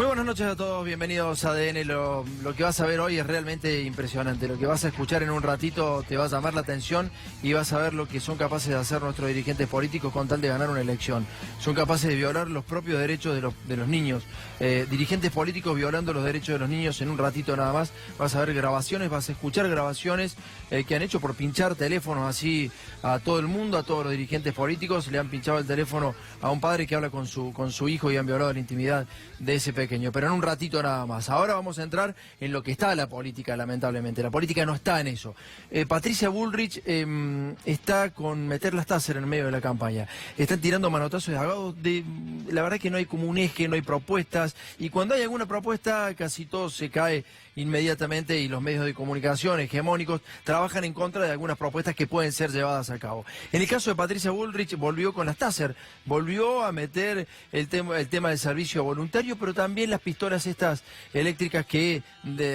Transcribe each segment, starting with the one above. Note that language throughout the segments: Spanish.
Muy buenas noches a todos, bienvenidos a ADN. Lo que vas a ver hoy es realmente impresionante. Lo que vas a escuchar en un ratito te va a llamar la atención y vas a ver lo que son capaces de hacer nuestros dirigentes políticos con tal de ganar una elección. Son capaces de violar los propios derechos de los niños. Dirigentes políticos violando los derechos de los niños. En un ratito nada más vas a ver grabaciones, vas a escuchar grabaciones que han hecho por pinchar teléfonos así a todo el mundo, a todos los dirigentes políticos. Le han pinchado el teléfono a un padre que habla con su hijo y han violado la intimidad de ese pequeño, pero en un ratito nada más. Ahora vamos a entrar en lo que está la política, lamentablemente. La política no está en eso. Patricia Bullrich está con meter las taser en medio de la campaña. Están tirando manotazos de abogados. La verdad que no hay como un eje, no hay propuestas, y cuando hay alguna propuesta casi todo se cae inmediatamente y los medios de comunicación hegemónicos trabajan en contra de algunas propuestas que pueden ser llevadas a cabo. En el caso de Patricia Bullrich volvió con las taser, volvió a meter el tema del servicio voluntario, pero también las pistolas estas eléctricas que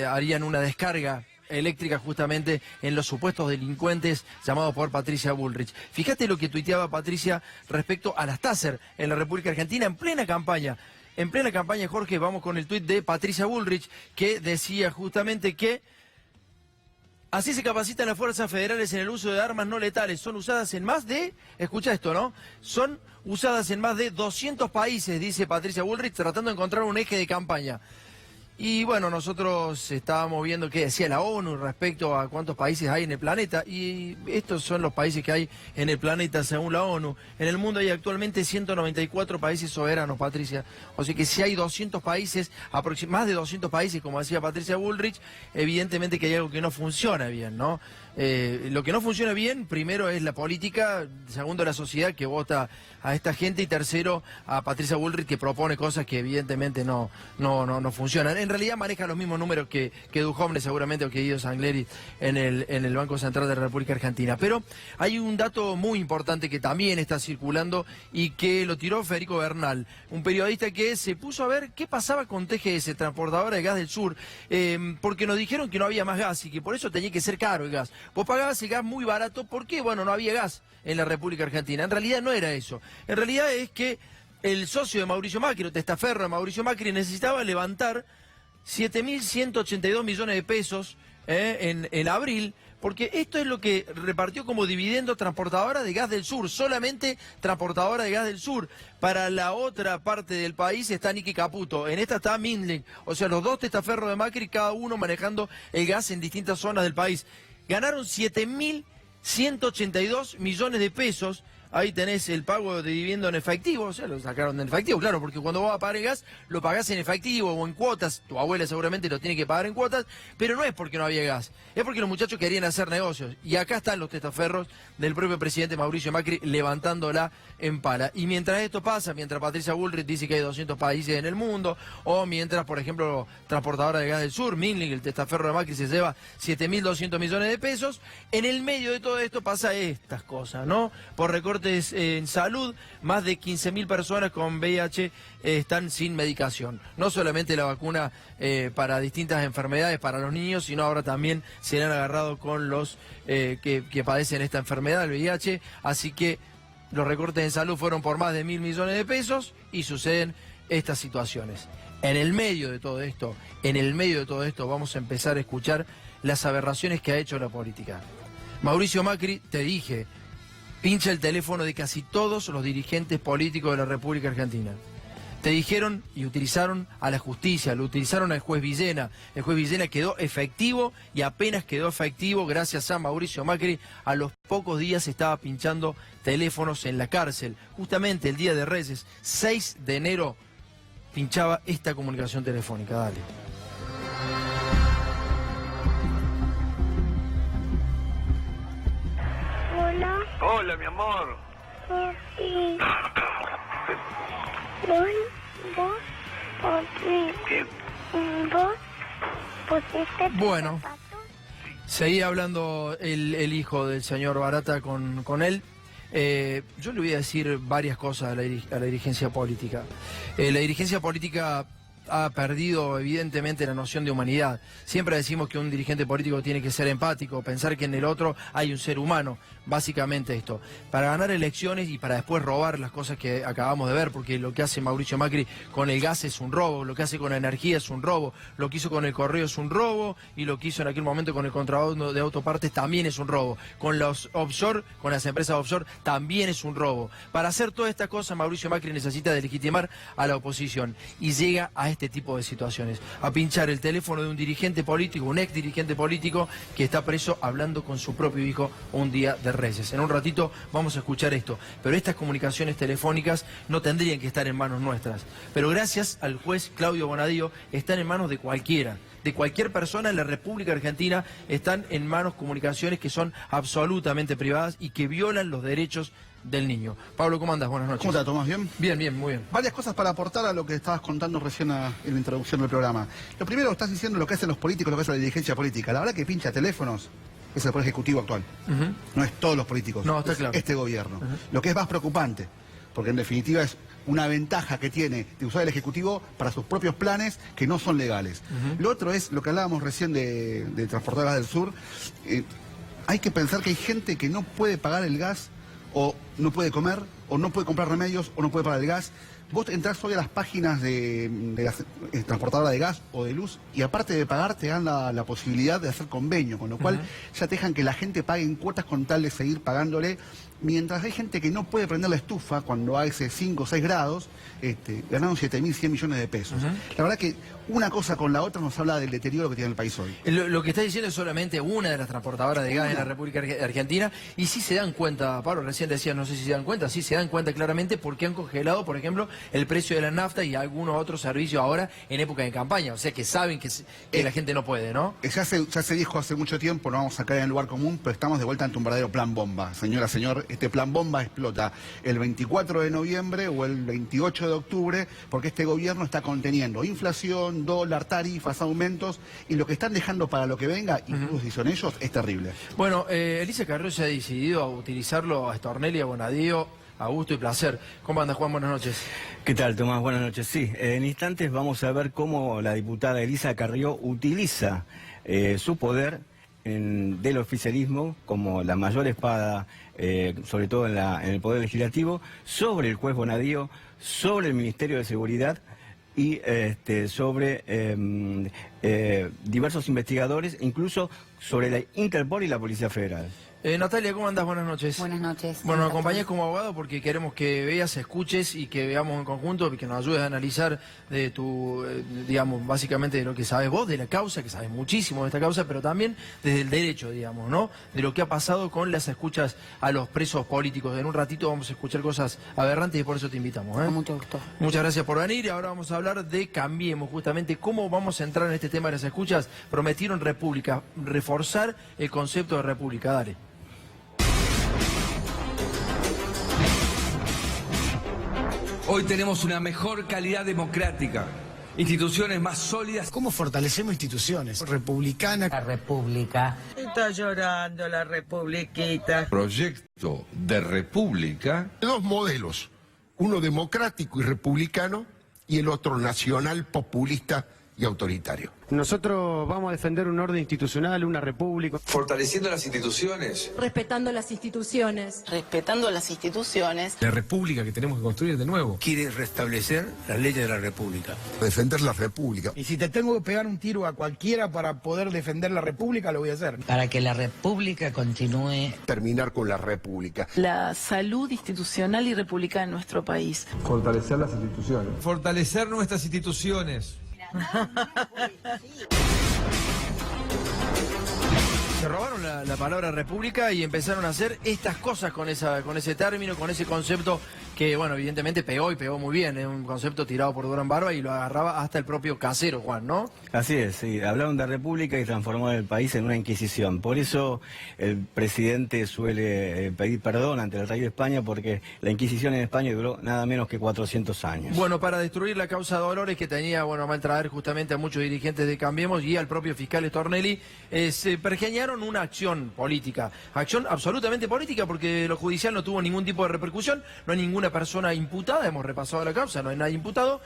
harían una descarga eléctrica justamente en los supuestos delincuentes llamados por Patricia Bullrich. Fíjate lo que tuiteaba Patricia respecto a las taser en la República Argentina en plena campaña. En plena campaña, Jorge, vamos con el tuit de Patricia Bullrich, que decía justamente que así se capacitan las fuerzas federales en el uso de armas no letales. Son usadas en más de, escucha esto, ¿no? Son usadas en más de 200 países, dice Patricia Bullrich, tratando de encontrar un eje de campaña. Y bueno, nosotros estábamos viendo qué decía la ONU respecto a cuántos países hay en el planeta, y estos son los países que hay en el planeta según la ONU. En el mundo hay actualmente 194 países soberanos, Patricia. O sea que si hay 200 países, más de 200 países, como decía Patricia Bullrich, evidentemente que hay algo que no funciona bien, ¿no? Lo que no funciona bien, primero es la política, segundo la sociedad que vota a esta gente, y tercero a Patricia Bullrich que propone cosas que evidentemente no funcionan. En realidad maneja los mismos números que Duhovne seguramente o que Guido Sangleri en el Banco Central de la República Argentina. Pero hay un dato muy importante que también está circulando y que lo tiró Federico Bernal, un periodista que se puso a ver qué pasaba con TGS, transportadora de gas del sur, porque nos dijeron que no había más gas y que por eso tenía que ser caro el gas. Vos pagabas el gas muy barato porque, bueno, no había gas en la República Argentina. En realidad no era eso. En realidad es que el socio de Mauricio Macri, el testaferro de Mauricio Macri, necesitaba levantar 7.182 millones de pesos en abril, porque esto es lo que repartió como dividendo Transportadora de Gas del Sur, solamente Transportadora de Gas del Sur. Para la otra parte del país está Nicky Caputo, en esta está Mindlink, o sea, los dos testaferros de Macri, cada uno manejando el gas en distintas zonas del país. Ganaron 7.182 millones de pesos. Ahí tenés el pago de dividendo en efectivo, o sea, lo sacaron en efectivo, claro, porque cuando vos vas a pagar el gas, lo pagás en efectivo o en cuotas. Tu abuela seguramente lo tiene que pagar en cuotas, pero no es porque no había gas, es porque los muchachos querían hacer negocios. Y acá están los testaferros del propio presidente Mauricio Macri levantándola en pala. Y mientras esto pasa, mientras Patricia Bullrich dice que hay 200 países en el mundo, o mientras, por ejemplo, Transportadora de Gas del Sur, Mindlink, el testaferro de Macri, se lleva 7.200 millones de pesos, en el medio de todo esto pasa estas cosas, ¿no? Por recorte en salud, más de 15.000 personas con VIH están sin medicación. No solamente la vacuna para distintas enfermedades para los niños, sino ahora también se han agarrado con los que padecen esta enfermedad, el VIH. Así que los recortes en salud fueron por más de 1.000 millones de pesos y suceden estas situaciones. En el medio de todo esto, vamos a empezar a escuchar las aberraciones que ha hecho la política. Mauricio Macri, te dije, pincha el teléfono de casi todos los dirigentes políticos de la República Argentina. Te dijeron y utilizaron a la justicia, lo utilizaron al juez Villena. El juez Villena quedó efectivo y apenas quedó efectivo gracias a Mauricio Macri. A los pocos días estaba pinchando teléfonos en la cárcel. Justamente el día de Reyes, 6 de enero, pinchaba esta comunicación telefónica. Dale. Hola, mi amor. Papi. Vos pusiste bueno, seguía hablando el hijo del señor Barata con él. Yo le voy a decir varias cosas a la dirigencia política. La dirigencia política ha perdido evidentemente la noción de humanidad. Siempre decimos que un dirigente político tiene que ser empático, pensar que en el otro hay un ser humano, básicamente esto. Para ganar elecciones y para después robar las cosas que acabamos de ver, porque lo que hace Mauricio Macri con el gas es un robo, lo que hace con la energía es un robo, lo que hizo con el correo es un robo y lo que hizo en aquel momento con el contrabando de autopartes también es un robo. Con los offshore, con las empresas offshore, también es un robo. Para hacer todas estas cosas, Mauricio Macri necesita de legitimar a la oposición y llega a este tipo de situaciones, a pinchar el teléfono de un dirigente político, un ex dirigente político que está preso hablando con su propio hijo un día de Reyes. En un ratito vamos a escuchar esto, pero estas comunicaciones telefónicas no tendrían que estar en manos nuestras. Pero gracias al juez Claudio Bonadío están en manos de cualquiera. De cualquier persona en la República Argentina están en manos comunicaciones que son absolutamente privadas y que violan los derechos del niño. Pablo, ¿cómo andas? Buenas noches. ¿Cómo estás, Tomás? ¿Bien? Bien, bien, muy bien. Varias cosas para aportar a lo que estabas contando recién en la introducción del programa. Lo primero, estás diciendo lo que hacen los políticos, lo que hace la dirigencia política. La verdad que pincha teléfonos es el Poder Ejecutivo actual. No es todos los políticos. No, está es claro. este gobierno. Lo que es más preocupante, porque en definitiva es una ventaja que tiene de usar el Ejecutivo para sus propios planes que no son legales. Lo otro es lo que hablábamos recién de Transportadoras del Sur. Hay que pensar que hay gente que no puede pagar el gas o no puede comer, o no puede comprar remedios, o no puede pagar el gas. Vos entrás hoy a las páginas de las transportadoras de gas o de luz y aparte de pagar te dan la posibilidad de hacer convenio, con lo cual ya te dejan que la gente pague en cuotas con tal de seguir pagándole, mientras hay gente que no puede prender la estufa cuando hace 5 o 6 grados, ganaron 7.100 millones de pesos. La verdad que una cosa con la otra nos habla del deterioro que tiene el país hoy. Lo que está diciendo es solamente una de las transportadoras de gas en la República Argentina y sí se dan cuenta, Pablo, recién decía, no sé si se dan cuenta, sí se dan cuenta claramente porque han congelado, por ejemplo, el precio de la nafta y algunos otros servicios ahora en época de campaña, o sea que saben que la gente no puede, ¿no? Ya se dijo hace mucho tiempo, no vamos a caer en el lugar común, pero estamos de vuelta ante un verdadero plan bomba. Señora, señor, este plan bomba explota el 24 de noviembre o el 28 de octubre porque este gobierno está conteniendo inflación, dólar, tarifas, aumentos y lo que están dejando para lo que venga, incluso si son ellos, es terrible. Bueno, Elisa Carrió se ha decidido a utilizarlo a Stornelli, a Bonadío, a gusto y placer. ¿Cómo anda, Juan? Buenas noches. ¿Qué tal, Tomás? Buenas noches. Sí, en instantes vamos a ver cómo la diputada Elisa Carrió utiliza su poder del oficialismo como la mayor espada, sobre todo en el Poder Legislativo, sobre el juez Bonadío, sobre el Ministerio de Seguridad y sobre diversos investigadores, incluso sobre la Interpol y la Policía Federal. Natalia, ¿cómo andás? Buenas noches. Buenas noches. Bueno, nos acompañás como abogado porque queremos que veas, escuches y que veamos en conjunto y que nos ayudes a analizar de tu, digamos, básicamente de lo que sabes vos, de la causa, que sabes muchísimo de esta causa, pero también desde el derecho, digamos, ¿no? De lo que ha pasado con las escuchas a los presos políticos. En un ratito vamos a escuchar cosas aberrantes y por eso te invitamos, ¿eh? Con mucho gusto. Muchas gracias por venir y ahora vamos a hablar de Cambiemos, justamente cómo vamos a entrar en este tema de las escuchas. Prometieron república, reforzar el concepto de república. Dale. Hoy tenemos una mejor calidad democrática, instituciones más sólidas. ¿Cómo fortalecemos instituciones republicanas? La República. Está llorando la republiquita. Proyecto de república. Dos modelos, uno democrático y republicano y el otro nacional, populista y autoritario. Nosotros vamos a defender un orden institucional, una república. Fortaleciendo las instituciones. Respetando las instituciones. Respetando las instituciones. La república que tenemos que construir de nuevo. Quiere restablecer las leyes de la república. Defender la república. Y si te tengo que pegar un tiro a cualquiera para poder defender la república, lo voy a hacer. Para que la república continúe. Terminar con la república. La salud institucional y republicana en nuestro país. Fortalecer las instituciones. Fortalecer nuestras instituciones. Se robaron la palabra república y empezaron a hacer estas cosas con ese término, con ese concepto que, bueno, evidentemente pegó y pegó muy bien. Es un concepto tirado por Durán Barba y lo agarraba hasta el propio Casero, Juan, ¿no? Así es, sí. Hablaron de república y transformaron el país en una inquisición. Por eso el presidente suele pedir perdón ante el rey de España, porque la inquisición en España duró nada menos que 400 años. Bueno, para destruir la causa Dolores, que tenía, bueno, a mal traer justamente a muchos dirigentes de Cambiemos y al propio fiscal Stornelli, se pergeñaron una acción política. Acción absolutamente política, porque lo judicial no tuvo ningún tipo de repercusión, no hay ninguna persona imputada, hemos repasado la causa, no hay nadie imputado.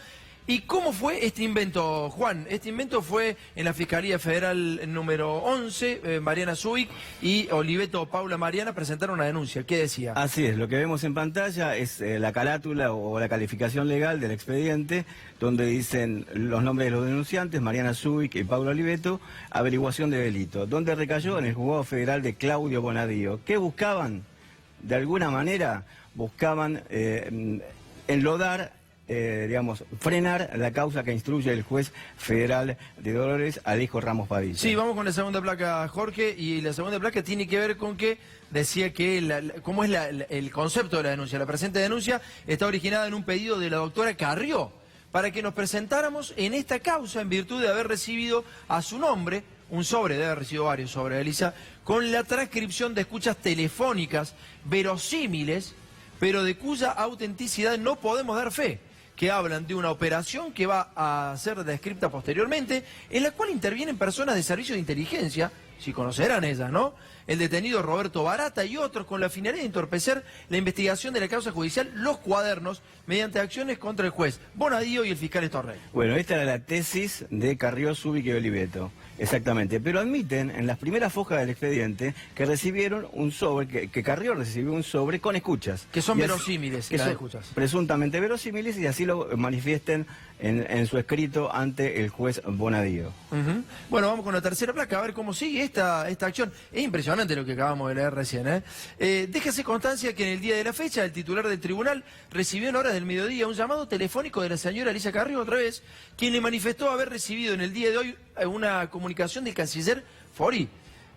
¿Y cómo fue este invento, Juan? Este invento fue en la Fiscalía Federal número 11, Mariana Zubik y Oliveto Paula Mariana presentaron una denuncia. ¿Qué decía? Así es, lo que vemos en pantalla es la carátula o la calificación legal del expediente, donde dicen los nombres de los denunciantes, Mariana Zubik y Paula Oliveto, averiguación de delito, donde recayó en el juzgado federal de Claudio Bonadío. ¿Qué buscaban? De alguna manera buscaban enlodar, digamos, frenar la causa que instruye el juez federal de Dolores, Alejo Ramos Padilla. Sí, vamos con la segunda placa, Jorge, y la segunda placa tiene que ver con que decía que cómo es el concepto de la denuncia. La presente denuncia está originada en un pedido de la doctora Carrió para que nos presentáramos en esta causa en virtud de haber recibido a su nombre un sobre, debe haber recibido varios sobres, Elisa, con la transcripción de escuchas telefónicas verosímiles, pero de cuya autenticidad no podemos dar fe, que hablan de una operación que va a ser descripta posteriormente, en la cual intervienen personas de servicio de inteligencia, si conocerán ellas, ¿no? El detenido Roberto Barata y otros con la finalidad de entorpecer la investigación de la causa judicial, los cuadernos, mediante acciones contra el juez Bonadío y el fiscal Estorrey. Bueno, esta era la tesis de Carrió, Zubik y Oliveto, exactamente. Pero admiten en las primeras fojas del expediente que recibieron un sobre, que Carrió recibió un sobre con escuchas. Que son verosímiles, las escuchas. Presuntamente verosímiles, y así lo manifiesten en su escrito ante el juez Bonadío. Bueno, vamos con la tercera placa, a ver cómo sigue esta acción. Es impresionante lo que acabamos de leer recién, ¿eh? Déjese constancia que en el día de la fecha el titular del tribunal recibió en horas del mediodía un llamado telefónico de la señora Elisa Carrió, otra vez, quien le manifestó haber recibido en el día de hoy una comunicación del canciller Fori.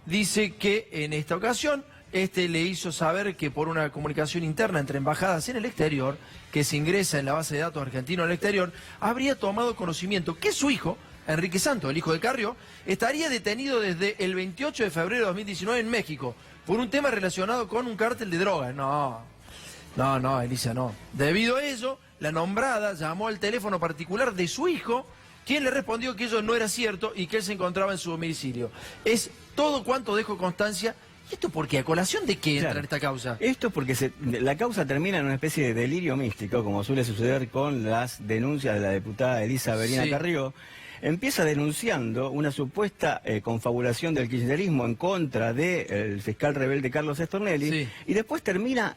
Dice que en esta ocasión le hizo saber que por una comunicación interna entre embajadas en el exterior, que se ingresa en la base de datos argentino al exterior, habría tomado conocimiento que su hijo, Enrique Santos, el hijo de Carrió, estaría detenido desde el 28 de febrero de 2019 en México por un tema relacionado con un cártel de drogas. No, Elisa, no. Debido a ello, la nombrada llamó al teléfono particular de su hijo, quien le respondió que ello no era cierto y que él se encontraba en su domicilio. Es todo cuanto dejo constancia. ¿Y esto por qué? ¿A colación de qué entra en esta causa? Esto es porque la causa termina en una especie de delirio místico, como suele suceder con las denuncias de la diputada Elisa Verina Carrió. Empieza denunciando una supuesta confabulación del kirchnerismo en contra del fiscal rebelde Carlos Stornelli, y después termina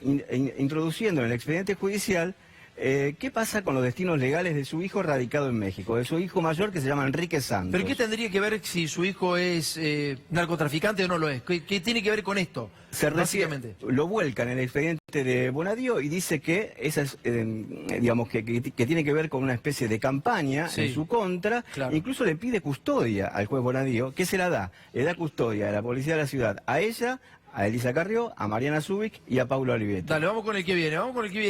introduciendo en el expediente judicial qué pasa con los destinos legales de su hijo radicado en México, de su hijo mayor, que se llama Enrique Santos. ¿Pero qué tendría que ver si su hijo es narcotraficante o no lo es? ¿Qué tiene que ver con esto? Básicamente lo vuelcan en el expediente de Bonadío y dice que esa es, digamos, que tiene que ver con una especie de campaña en su contra. Incluso le pide custodia al juez Bonadío, que se la da. Le da custodia de la policía de la ciudad a ella, a Elisa Carrió, a Mariana Zubik y a Paula Oliveto. Dale, vamos con el que viene,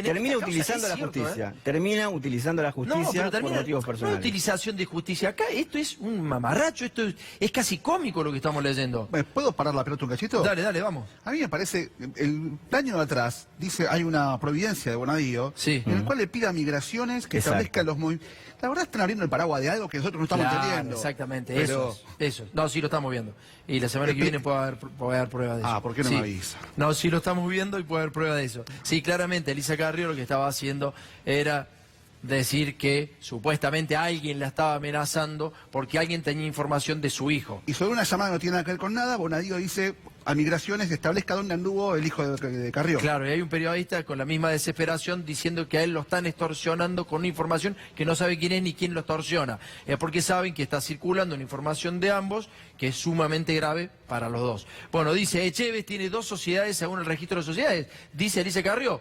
Termina utilizando la justicia. Termina utilizando la justicia por motivos personales. No utilización de justicia. Acá esto es un mamarracho, esto es casi cómico lo que estamos leyendo. ¿Puedo parar la pelota un cachito? Dale, vamos. A mí me parece, el año de atrás, dice, hay una providencia de Bonadío, en el cual le pide a Migraciones que establezcan los movimientos. La verdad están abriendo el paraguas de algo que nosotros no estamos entendiendo. Exactamente, pero... eso. No, sí lo estamos viendo. Y la semana que viene puede haber prueba de eso. ¿Por qué no me avisa? No, sí lo estamos viendo y puede haber prueba de eso. Sí, claramente, Elisa Carrió lo que estaba haciendo era decir que supuestamente alguien la estaba amenazando porque alguien tenía información de su hijo. Y sobre una llamada que no tiene nada que ver con nada, Bonadío dice a Migraciones que establezca dónde anduvo el hijo de Carrió. Claro, y hay un periodista con la misma desesperación diciendo que a él lo están extorsionando con una información que no sabe quién es ni quién lo extorsiona. Porque saben que está circulando una información de ambos que es sumamente grave para los dos. Bueno, dice, Echeves tiene 2 sociedades según el registro de sociedades, dice Elisa Carrió.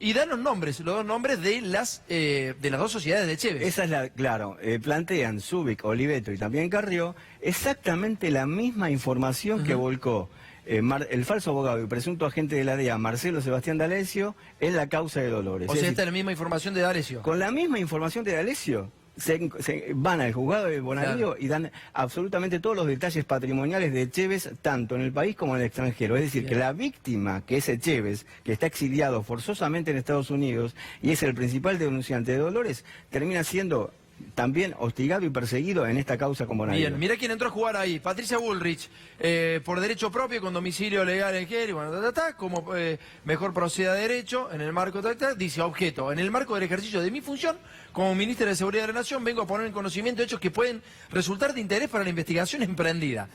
Y dan los dos nombres de las 2 sociedades de Echeves. Esa es plantean Zubik, Oliveto y también Carrió exactamente la misma información que volcó el falso abogado y presunto agente de la DEA, Marcelo Sebastián D'Alessio, en la causa de Dolores. O sea, esta es la misma información de D'Alessio. Con la misma información de D'Alessio se van al juzgado de Bonadío y dan absolutamente todos los detalles patrimoniales de Echeves, tanto en el país como en el extranjero. Es decir, que la víctima, que es Echeves, que está exiliado forzosamente en Estados Unidos y es el principal denunciante de Dolores, termina siendo también hostigado y perseguido en esta causa con Bonadío. Bien, mira quién entró a jugar ahí. Patricia Bullrich, por derecho propio, con domicilio legal en Gel, y bueno, como mejor proceda de derecho, en el marco, dice objeto, en el marco del ejercicio de mi función, como ministra de Seguridad de la Nación, vengo a poner en conocimiento hechos que pueden resultar de interés para la investigación emprendida.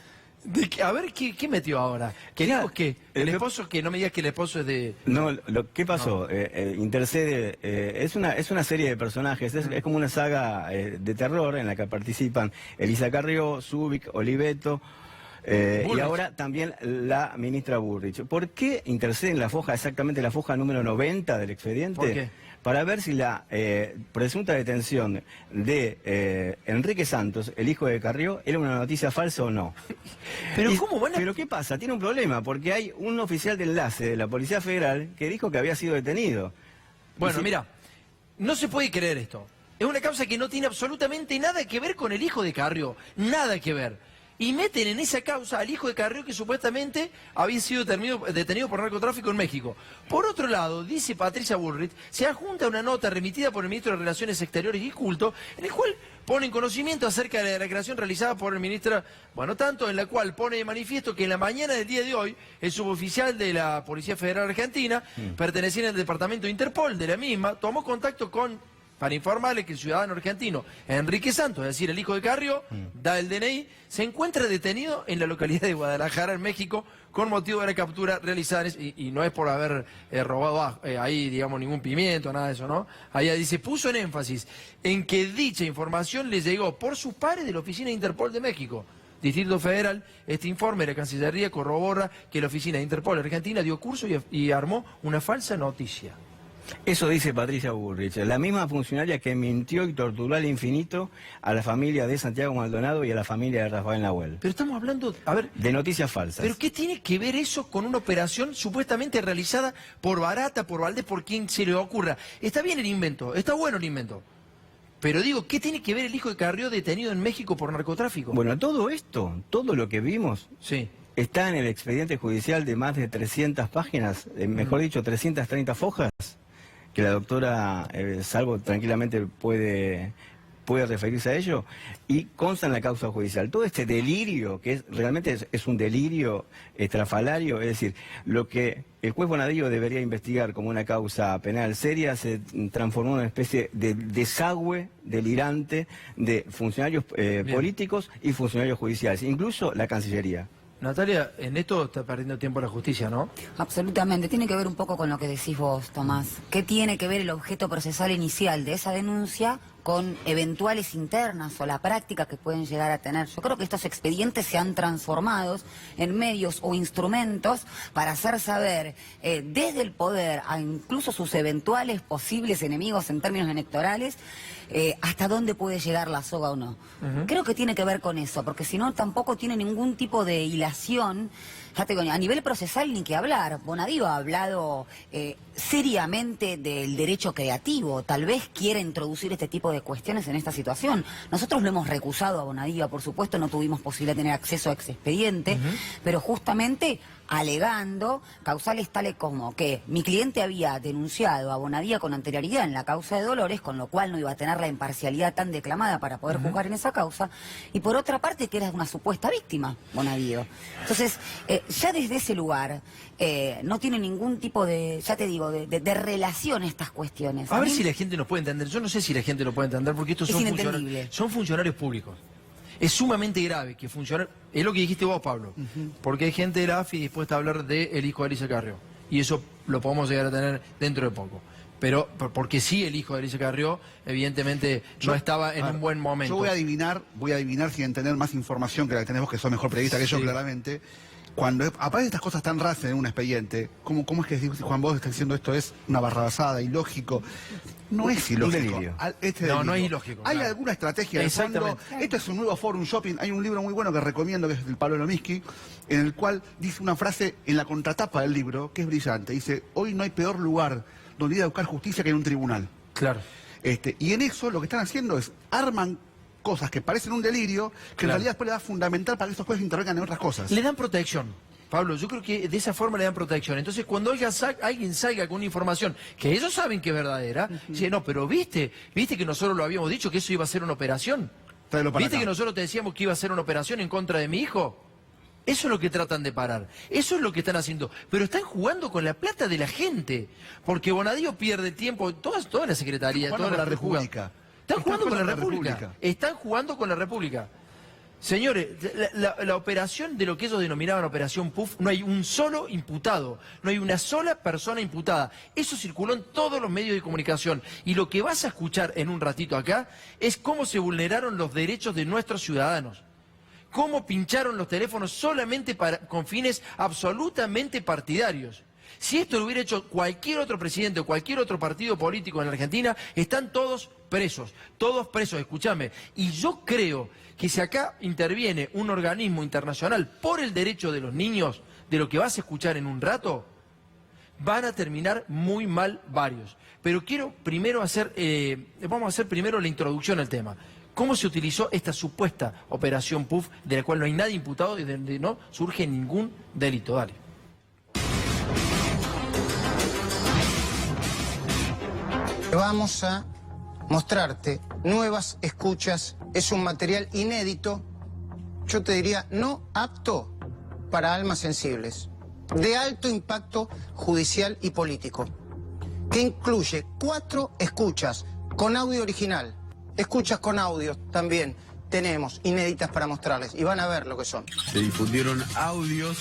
A ver, ¿qué metió ahora? ¿Queríamos que el esposo, que no me digas que el esposo es de... No, ¿qué pasó? Intercede, es una serie de personajes, es como una saga de terror en la que participan Elisa Carrió, Zubik, Oliveto, y ahora también la ministra Bullrich. ¿Por qué intercede en la foja, exactamente la foja número 90 del expediente? ¿Por qué? Para ver si la presunta detención de Enrique Santos, el hijo de Carrió, era una noticia falsa o no. Pero ¿qué pasa? Tiene un problema, porque hay un oficial de enlace de la Policía Federal que dijo que había sido detenido. Bueno, mira, no se puede creer esto. Es una causa que no tiene absolutamente nada que ver con el hijo de Carrió. Nada que ver. Y meten en esa causa al hijo de Carrió, que supuestamente había sido detenido por narcotráfico en México. Por otro lado, dice Patricia Bullrich, se adjunta una nota remitida por el ministro de Relaciones Exteriores y Culto, en el cual pone en conocimiento acerca de la declaración realizada por el ministro, bueno, tanto en la cual pone de manifiesto que en la mañana del día de hoy, el suboficial de la Policía Federal Argentina, perteneciente al departamento de Interpol de la misma, tomó contacto para informarle que el ciudadano argentino Enrique Santos, es decir, el hijo de Carrió, da el DNI, se encuentra detenido en la localidad de Guadalajara, en México, con motivo de la captura realizada, y no es por haber robado ahí, digamos, ningún pimiento, nada de eso, ¿no? Ahí dice, puso en énfasis en que dicha información le llegó por sus pares de la Oficina de Interpol de México. Distrito Federal, este informe de la Cancillería corrobora que la Oficina de Interpol Argentina dio curso y armó una falsa noticia. Eso dice Patricia Bullrich, la misma funcionaria que mintió y torturó al infinito a la familia de Santiago Maldonado y a la familia de Rafael Nahuel. Pero estamos hablando, a ver... de noticias falsas. ¿Pero qué tiene que ver eso con una operación supuestamente realizada por Barata, por Valdés, por quien se le ocurra? Está bien el invento, está bueno el invento. Pero digo, ¿qué tiene que ver el hijo de Carrió detenido en México por narcotráfico? Bueno, todo esto, todo lo que vimos... Sí. Está en el expediente judicial de más de 300 páginas, mejor dicho, 330 fojas, que la doctora Salvo tranquilamente puede referirse a ello, y consta en la causa judicial. Todo este delirio, que realmente es un delirio estrafalario, es decir, lo que el juez Bonadío debería investigar como una causa penal seria, se transformó en una especie de desagüe delirante de funcionarios políticos y funcionarios judiciales, incluso la Cancillería. Natalia, en esto está perdiendo tiempo la justicia, ¿no? Absolutamente. Tiene que ver un poco con lo que decís vos, Tomás. ¿Qué tiene que ver el objeto procesal inicial de esa denuncia con eventuales internas o la práctica que pueden llegar a tener? Yo creo que estos expedientes se han transformado en medios o instrumentos para hacer saber desde el poder a incluso sus eventuales posibles enemigos en términos electorales hasta dónde puede llegar la soga o no. Creo que tiene que ver con eso, porque si no tampoco tiene ningún tipo de hilación. Ya te digo, a nivel procesal ni que hablar. Bonadío ha hablado seriamente del derecho creativo. Tal vez quiera introducir este tipo de cuestiones en esta situación. Nosotros lo hemos recusado a Bonadío, por supuesto, no tuvimos posibilidad de tener acceso a ese expediente, pero justamente alegando causales tales como que mi cliente había denunciado a Bonadío con anterioridad en la causa de Dolores, con lo cual no iba a tener la imparcialidad tan declamada para poder juzgar en esa causa, y por otra parte que era una supuesta víctima, Bonadío. Entonces, ya desde ese lugar no tiene ningún tipo de, ya te digo, de relación estas cuestiones. A ver si la gente nos puede entender. Yo no sé si la gente lo puede entender, porque estos son funcionarios públicos. Es sumamente grave que funcionarios... Es lo que dijiste vos, Pablo. Porque hay gente de la AFI dispuesta a hablar del hijo de Elisa Carrió. Y eso lo podemos llegar a tener dentro de poco. Pero porque sí, el hijo de Elisa Carrió, evidentemente, no estaba en un buen momento. Yo voy a adivinar sin tener más información que la que tenemos, que son mejor periodistas que yo, claramente. Cuando aparecen estas cosas tan raras en un expediente, ¿cómo es que Juan Bosch está diciendo esto es una barrabasada, ilógico? No es ilógico. No es ilógico. Hay alguna estrategia de fondo. Esto es un nuevo Forum Shopping. Hay un libro muy bueno que recomiendo, que es de Pablo Lominsky, en el cual dice una frase en la contratapa del libro, que es brillante. Dice, hoy no hay peor lugar donde ir a buscar justicia que en un tribunal. Claro. Y en eso lo que están haciendo es, arman cosas que parecen un delirio, que en realidad después le da fundamental para que estos jueces intervengan en otras cosas. Le dan protección. Pablo, yo creo que de esa forma le dan protección. Entonces, cuando alguien salga con una información que ellos saben que es verdadera, dicen, no, pero viste que nosotros lo habíamos dicho, que eso iba a ser una operación. ¿Viste que nosotros te decíamos que iba a ser una operación en contra de mi hijo? Eso es lo que tratan de parar. Eso es lo que están haciendo. Pero están jugando con la plata de la gente. Porque Bonadío pierde tiempo, toda la Secretaría, toda la República. Están jugando con la República. Están jugando con la República. Señores, la operación de lo que ellos denominaban Operación Puff, no hay un solo imputado, no hay una sola persona imputada. Eso circuló en todos los medios de comunicación. Y lo que vas a escuchar en un ratito acá es cómo se vulneraron los derechos de nuestros ciudadanos. Cómo pincharon los teléfonos solamente con fines absolutamente partidarios. Si esto lo hubiera hecho cualquier otro presidente o cualquier otro partido político en la Argentina, están todos presos, escúchame. Y yo creo que si acá interviene un organismo internacional por el derecho de los niños, de lo que vas a escuchar en un rato, van a terminar muy mal varios. Pero quiero primero vamos a hacer primero la introducción al tema. ¿Cómo se utilizó esta supuesta Operación Puff, de la cual no hay nadie imputado y donde no surge ningún delito? Dale. Vamos a mostrarte nuevas escuchas. Es un material inédito, yo te diría no apto para almas sensibles, de alto impacto judicial y político, que incluye 4 escuchas con audio original. Escuchas con audio también tenemos inéditas para mostrarles y van a ver lo que son. Se difundieron audios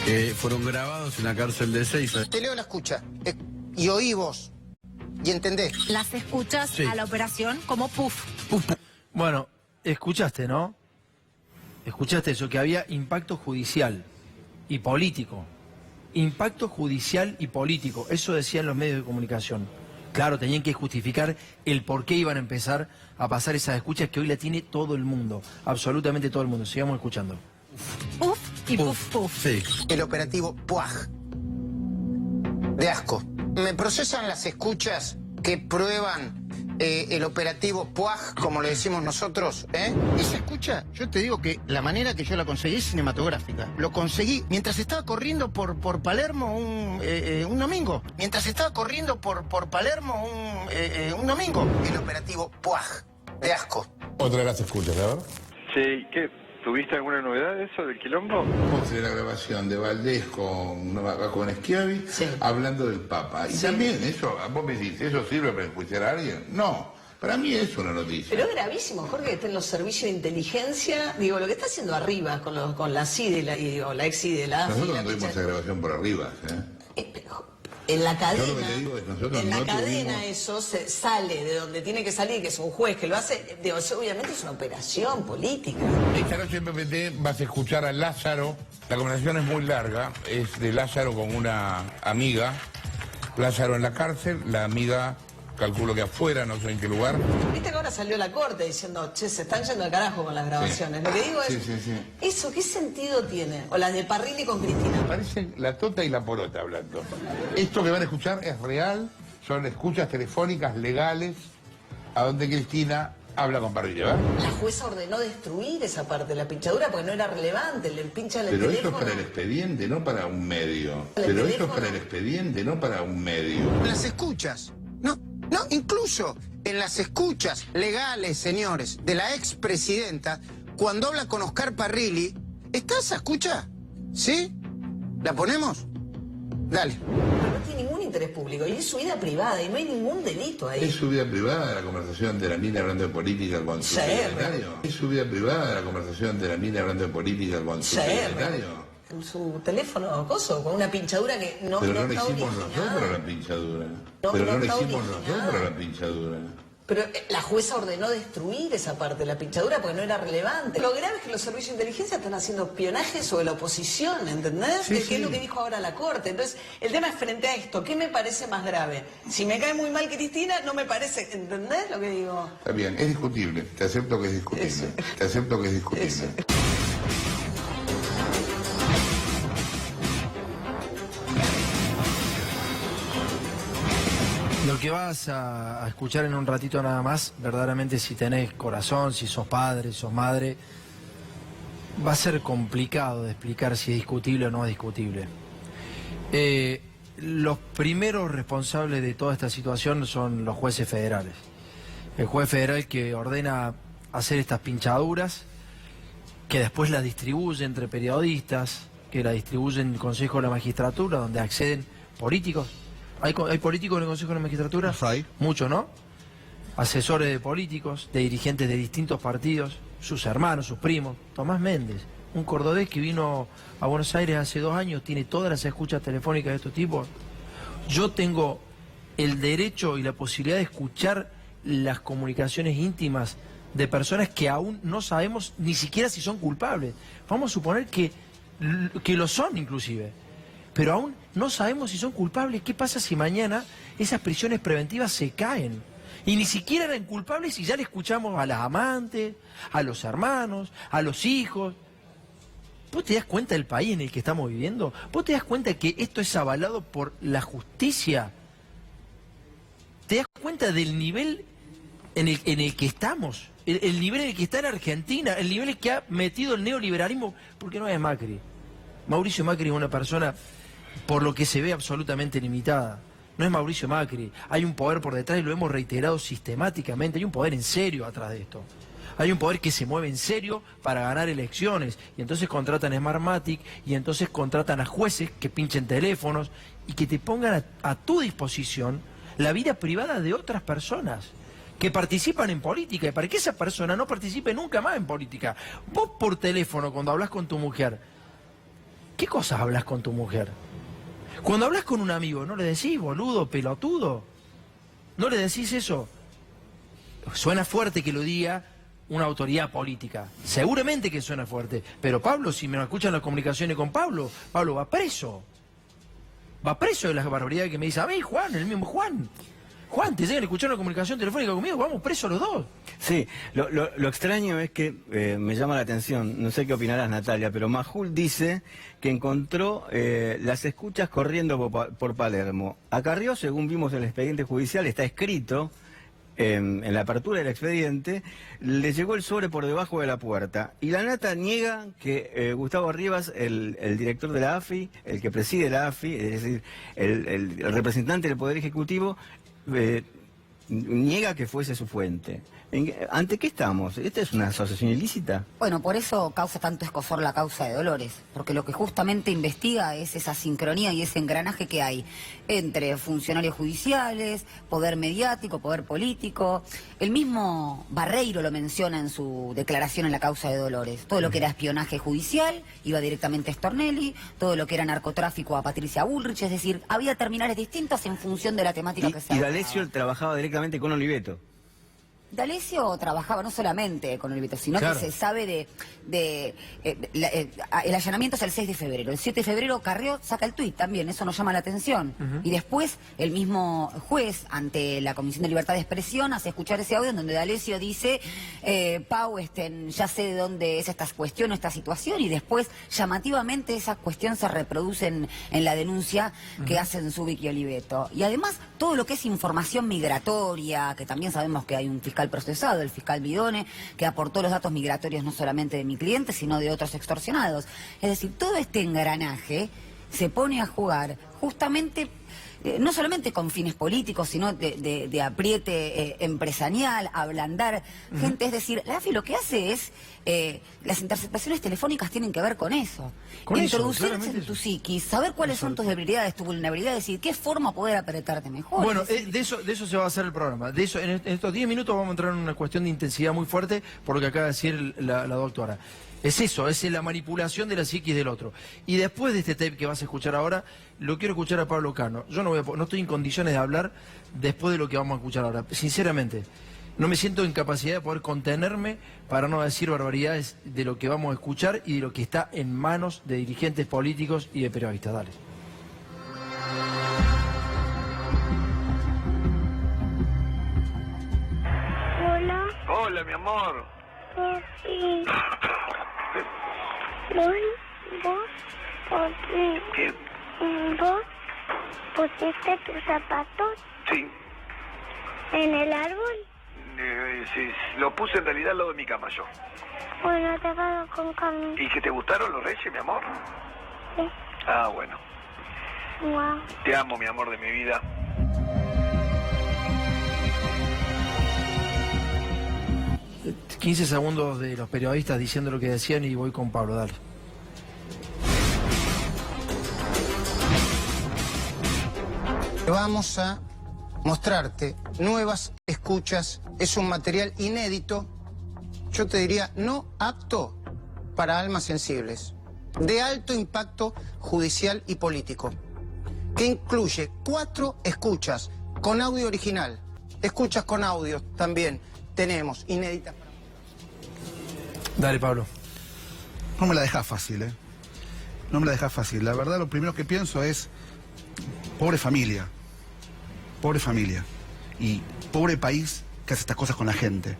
que fueron grabados en la cárcel de Ezeiza. Te leo la escucha y oí vos y entendés. Las escuchas a la operación como puff. Bueno, escuchaste, ¿no? Escuchaste eso, que había impacto judicial y político. Impacto judicial y político, eso decían los medios de comunicación. Claro, tenían que justificar el por qué iban a empezar a pasar esas escuchas que hoy la tiene todo el mundo, absolutamente todo el mundo. Sigamos escuchando. Puff y puff, puff. Sí. El operativo Puaj. De asco. Me procesan las escuchas que prueban el operativo Puaj, como le decimos nosotros, ¿eh? Esa escucha, yo te digo que la manera que yo la conseguí es cinematográfica. Lo conseguí mientras estaba corriendo por Palermo un domingo. Mientras estaba corriendo por Palermo un domingo. El operativo Puaj. De asco. Otra de las escuchas, ¿verdad? Sí, ¿qué? ¿Tuviste alguna novedad de eso, del quilombo? De la grabación de Valdés con Schiavi, hablando del Papa. Y también eso, vos me dices, ¿eso sirve para enjuiciar a alguien? No, para mí es una noticia. Pero es gravísimo, Jorge, que esté en los servicios de inteligencia. Digo, lo que está haciendo arriba con la CIDE o la ex CIDE de la AFI. Nosotros no tuvimos esa grabación por arriba, En la cadena, yo lo que te digo es, nosotros en la no cadena tuvimos... eso sale de donde tiene que salir, que es un juez que lo hace. Digo, eso obviamente es una operación política. Esta noche en PPT vas a escuchar a Lázaro. La conversación es muy larga, es de Lázaro con una amiga. Lázaro en la cárcel, la amiga, calculo que afuera, no sé en qué lugar. Viste que ahora salió la corte diciendo, che, se están yendo al carajo con las grabaciones. Lo que digo es, ¿eso qué sentido tiene? O las de Parrilli con Cristina. Parecen la tota y la porota hablando. Esto que van a escuchar es real, son escuchas telefónicas legales, a donde Cristina habla con Parrilli, ¿verdad? La jueza ordenó destruir esa parte de la pinchadura porque no era relevante, le pinchan el teléfono. Pero eso es para el expediente, no para un medio. Pero eso es para el expediente, no para un medio. Las escuchas. No, incluso en las escuchas legales, señores, de la expresidenta, cuando habla con Oscar Parrilli, ¿está esa escucha? ¿Sí? ¿La ponemos? Dale. No tiene ningún interés público y es su vida privada y no hay ningún delito ahí. ¿Es su vida privada la conversación de la mina hablando de política con su secretario? ¿Es su vida privada la conversación de la mina hablando de política con su secretario? En su teléfono, coso, con una pinchadura que no Pero no está hicimos originada. nosotros la pinchadura. No, Pero no no la está hicimos originada. nosotros la pinchadura. Pero la jueza ordenó destruir esa parte de la pinchadura porque no era relevante. Lo grave es que los servicios de inteligencia están haciendo espionaje sobre la oposición, ¿entendés? Que es lo que dijo ahora la Corte. Entonces, el tema es frente a esto, ¿qué me parece más grave? Si me cae muy mal Cristina, no me parece, ¿entendés lo que digo? Está bien, es discutible. Te acepto que es discutible. Te acepto que es discutible. Lo que vas a escuchar en un ratito nada más, verdaderamente si tenés corazón, si sos padre, sos madre, Va a ser complicado de explicar si es discutible o no es discutible. Los primeros responsables de toda esta situación son los jueces federales. El juez federal que ordena hacer estas pinchaduras, que después las distribuye entre periodistas, que la distribuye en el Consejo de la Magistratura, donde acceden políticos. ¿Hay políticos en el Consejo de la Magistratura? Hay. Muchos, ¿no? Asesores de políticos, de dirigentes de distintos partidos, sus hermanos, sus primos. Tomás Méndez, un cordobés que vino a Buenos Aires hace 2 años, tiene todas las escuchas telefónicas de estos tipos. Yo tengo el derecho y la posibilidad de escuchar las comunicaciones íntimas de personas que aún no sabemos ni siquiera si son culpables. Vamos a suponer que lo son inclusive, pero aún no sabemos si son culpables. ¿Qué pasa si mañana esas prisiones preventivas se caen? Y ni siquiera eran culpables y ya le escuchamos a las amantes, a los hermanos, a los hijos. ¿Vos te das cuenta del país en el que estamos viviendo? ¿Vos te das cuenta que esto es avalado por la justicia? ¿Te das cuenta del nivel en el que estamos? El nivel en el que está en Argentina, el nivel en el que ha metido el neoliberalismo, porque no es Macri. Mauricio Macri es una persona, por lo que se ve, absolutamente limitada. No es Mauricio Macri. Hay un poder por detrás y lo hemos reiterado sistemáticamente. Hay un poder en serio atrás de esto. Hay un poder que se mueve en serio para ganar elecciones. Y entonces contratan a Smartmatic y entonces contratan a jueces que pinchen teléfonos y que te pongan a tu disposición la vida privada de otras personas que participan en política y para que esa persona no participe nunca más en política. Vos por teléfono cuando hablas con tu mujer, ¿qué cosas hablas con tu mujer? Cuando hablas con un amigo, ¿no le decís boludo, pelotudo? ¿No le decís eso? Suena fuerte que lo diga una autoridad política. Seguramente que suena fuerte. Pero Pablo, si me escuchan las comunicaciones con Pablo, Pablo va preso. Va preso de las barbaridades que me dice a mí, Juan, el mismo Juan. Juan, te llegan a escuchar una comunicación telefónica conmigo, vamos presos los dos. Sí, lo extraño es que me llama la atención, no sé qué opinarás Natalia, pero Majul dice que encontró las escuchas corriendo por Palermo. A Carrió, según vimos en el expediente judicial, está escrito en la apertura del expediente, le llegó el sobre por debajo de la puerta. Y la Nata niega que Gustavo Rivas, el director de la AFI, el que preside la AFI, es decir, el representante del Poder Ejecutivo, niega que fuese su fuente. ¿Ante qué estamos? ¿Esta es una asociación ilícita? Bueno, por eso causa tanto escozor la causa de Dolores, porque lo que justamente investiga es esa sincronía y ese engranaje que hay entre funcionarios judiciales, poder mediático, poder político. El mismo Barreiro lo menciona en su declaración en la causa de Dolores. Todo lo que era espionaje judicial iba directamente a Stornelli, todo lo que era narcotráfico a Patricia Bullrich, es decir, había terminales distintos en función de la temática que se hablaba. Y D'Alessio trabajaba directamente con Oliveto. D'Alessio trabajaba no solamente con Oliveto, sino que se sabe el allanamiento es el 6 de febrero. El 7 de febrero Carrió saca el tuit también, eso nos llama la atención. Y después el mismo juez, ante la Comisión de Libertad de Expresión, hace escuchar ese audio en donde D'Alessio dice, Pau, ya sé de dónde es esta cuestión, esta situación, y después llamativamente esa cuestión se reproduce en la denuncia que hacen Zubik y Oliveto. Y además todo lo que es información migratoria, que también sabemos que hay un fiscal procesado, el fiscal Bidone, que aportó los datos migratorios no solamente de mi cliente, sino de otros extorsionados. Es decir, todo este engranaje se pone a jugar justamente, no solamente con fines políticos, sino de apriete empresarial, ablandar gente. Es decir, la AFI lo que hace es, las interceptaciones telefónicas tienen que ver con eso. Introducirse en tu psiquis, saber cuáles son tus debilidades, tus vulnerabilidades y de qué forma poder apretarte mejor. Bueno, de eso se va a hacer el programa. De eso, en estos 10 minutos vamos a entrar en una cuestión de intensidad muy fuerte por lo que acaba de decir la doctora. Es eso, es la manipulación de la psiquis del otro. Y después de este tape que vas a escuchar ahora, lo quiero escuchar a Pablo Cano. Yo no estoy en condiciones de hablar después de lo que vamos a escuchar ahora. Sinceramente, no me siento en capacidad de poder contenerme para no decir barbaridades de lo que vamos a escuchar y de lo que está en manos de dirigentes políticos y de periodistas. Dale. Hola. Hola, mi amor. Sí. ¿Vos pusiste tus zapatos? Sí. ¿En el árbol? lo puse en realidad al lado de mi cama yo. Bueno, te quedo con Cami. ¿Y que te gustaron los Reyes, mi amor? Sí. Ah, bueno. Wow. Te amo, mi amor de mi vida. Eh, 15 segundos de los periodistas diciendo lo que decían y voy con Pablo, dale. Vamos a mostrarte nuevas escuchas. Es un material inédito, yo te diría no apto para almas sensibles, de alto impacto judicial y político, que incluye 4 escuchas con audio original. Escuchas con audio también tenemos, inéditas. Dale, Pablo. No me la dejas fácil, ¿eh? No me la dejas fácil. La verdad, lo primero que pienso es, pobre familia. Pobre familia. Y pobre país que hace estas cosas con la gente.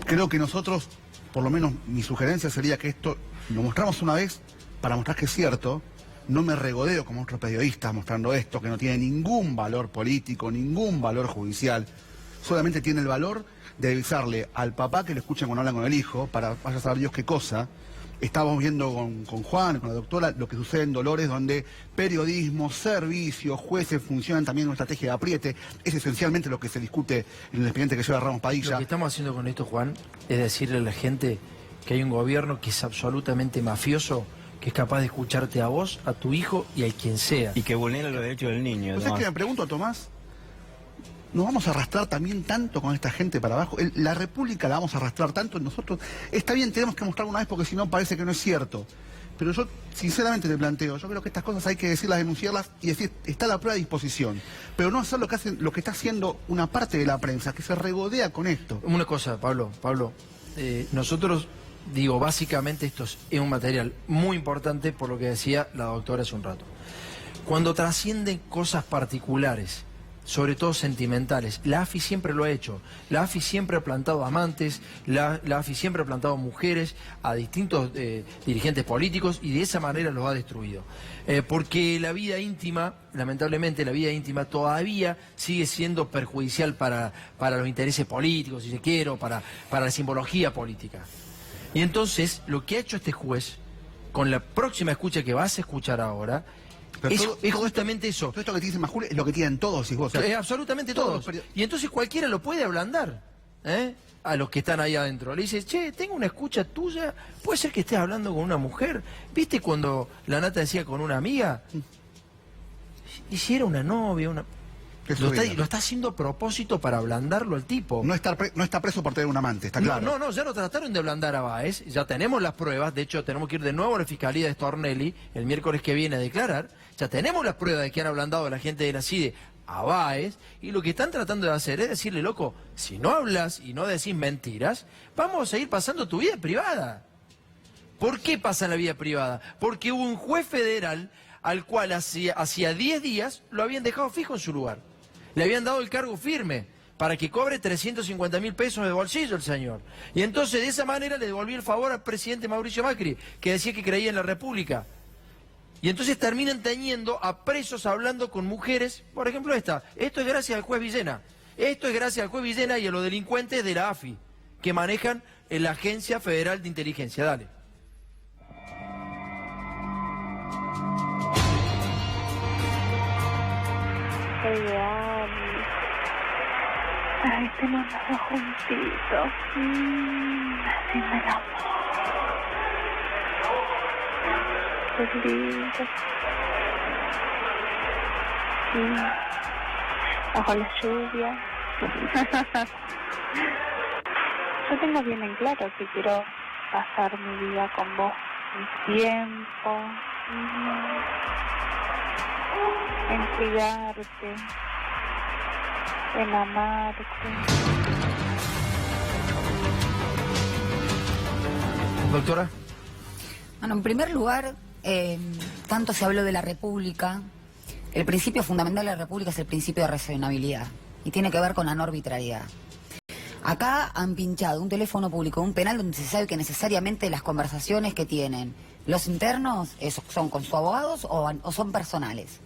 Creo que nosotros, por lo menos mi sugerencia sería que esto lo mostramos una vez para mostrar que es cierto. No me regodeo como otros periodistas mostrando esto, que no tiene ningún valor político, ningún valor judicial. Solamente tiene el valor de avisarle al papá que lo escuchen cuando hablan con el hijo, para vaya a saber Dios qué cosa. Estábamos viendo con Juan, con la doctora, lo que sucede en Dolores, donde periodismo, servicios, jueces funcionan también en una estrategia de apriete. Es esencialmente lo que se discute en el expediente que lleva Ramos Padilla. Lo que estamos haciendo con esto, Juan, es decirle a la gente que hay un gobierno que es absolutamente mafioso, que es capaz de escucharte a vos, a tu hijo y a quien sea. Y que vulnera los derechos del niño. ¿Sabes qué me pregunto, Tomás? ¿Nos vamos a arrastrar también tanto con esta gente para abajo? La República la vamos a arrastrar tanto. Nosotros, está bien, tenemos que mostrar una vez porque si no parece que no es cierto. Pero yo sinceramente te planteo, yo creo que estas cosas hay que decirlas, denunciarlas y decir, está la prueba a disposición. Pero no hacer lo que está haciendo una parte de la prensa, que se regodea con esto. Una cosa, Pablo, nosotros, digo, básicamente esto es un material muy importante por lo que decía la doctora hace un rato. Cuando trascienden cosas particulares, sobre todo sentimentales, la AFI siempre lo ha hecho. La AFI siempre ha plantado amantes, la AFI siempre ha plantado mujeres a distintos dirigentes políticos y de esa manera los ha destruido. Porque la vida íntima, lamentablemente la vida íntima todavía sigue siendo perjudicial para los intereses políticos, si se quiere, o para la simbología política. Y entonces, lo que ha hecho este juez, con la próxima escucha que vas a escuchar ahora, es justamente eso. Todo esto que te dice Majul es lo que tienen todos, y vos. Es absolutamente todos. Y entonces cualquiera lo puede ablandar, a los que están ahí adentro. Le dices, che, tengo una escucha tuya, puede ser que estés hablando con una mujer. ¿Viste cuando la Nata decía con una amiga? Y si era una novia, lo está haciendo a propósito para ablandarlo al tipo. No está preso por tener un amante, está claro. No, ya lo trataron de ablandar a Báez, ya tenemos las pruebas, de hecho tenemos que ir de nuevo a la Fiscalía de Stornelli el miércoles que viene a declarar, ya tenemos las pruebas de que han ablandado a la gente de la CIDE a Báez, y lo que están tratando de hacer es decirle, loco, si no hablas y no decís mentiras, vamos a seguir pasando tu vida privada. ¿Por qué pasa en la vida privada? Porque hubo un juez federal al cual hacía 10 días lo habían dejado fijo en su lugar. Le habían dado el cargo firme para que cobre 350.000 pesos de bolsillo el señor. Y entonces de esa manera le devolvió el favor al presidente Mauricio Macri, que decía que creía en la República. Y entonces terminan teniendo a presos hablando con mujeres, por ejemplo esta. Esto es gracias al juez Villena. Esto es gracias al juez Villena y a los delincuentes de la AFI, que manejan la Agencia Federal de Inteligencia. Dale. Ideal. Ay, tenemos los dos juntitos. Haciendo el amor. Qué lindo. Bajo la lluvia. Yo tengo bien en claro que quiero pasar mi vida con vos, mi tiempo. En cuidarte, en amarte. Doctora. Bueno, en primer lugar, tanto se habló de la República. El principio fundamental de la República es el principio de razonabilidad y tiene que ver con la no arbitrariedad. Acá han pinchado un teléfono público, un penal donde se sabe que necesariamente las conversaciones que tienen los internos son con sus abogados o son personales.